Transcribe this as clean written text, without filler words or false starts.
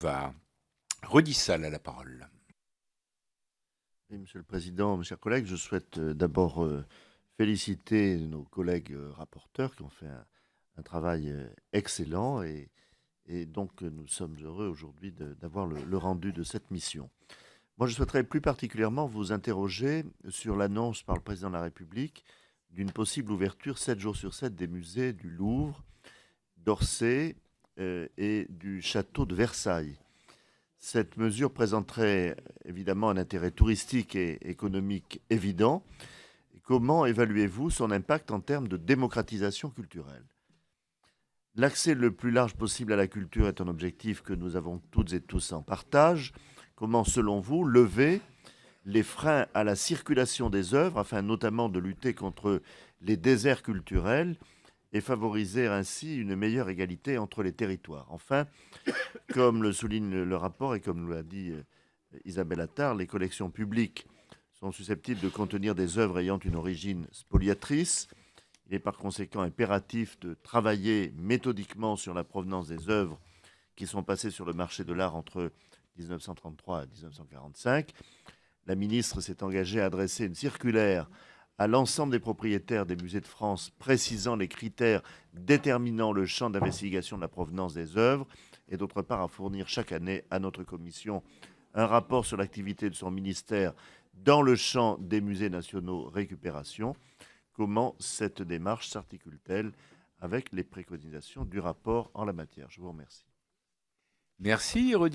Va Rodissal a la parole. Oui, Monsieur le Président, mes chers collègues, je souhaite d'abord féliciter nos collègues rapporteurs qui ont fait un travail excellent et donc nous sommes heureux aujourd'hui d'avoir le rendu de cette mission. Moi, je souhaiterais plus particulièrement vous interroger sur l'annonce par le Président de la République d'une possible ouverture 7 jours sur 7 des musées du Louvre, d'Orsay et du château de Versailles. Cette mesure présenterait évidemment un intérêt touristique et économique évident. Comment évaluez-vous son impact en termes de démocratisation culturelle? L'accès le plus large possible à la culture est un objectif que nous avons toutes et tous en partage. Comment, selon vous, lever les freins à la circulation des œuvres afin notamment de lutter contre les déserts culturels et favoriser ainsi une meilleure égalité entre les territoires? Enfin, comme le souligne le rapport et comme l'a dit Isabelle Attard, les collections publiques sont susceptibles de contenir des œuvres ayant une origine spoliatrice. Il est par conséquent impératif de travailler méthodiquement sur la provenance des œuvres qui sont passées sur le marché de l'art entre 1933 et 1945. La ministre s'est engagée à adresser une circulaire à l'ensemble des propriétaires des musées de France précisant les critères déterminant le champ d'investigation de la provenance des œuvres et d'autre part à fournir chaque année à notre commission un rapport sur l'activité de son ministère dans le champ des musées nationaux récupération. Comment cette démarche s'articule-t-elle avec les préconisations du rapport en la matière? Je vous remercie. Merci, Rodissal.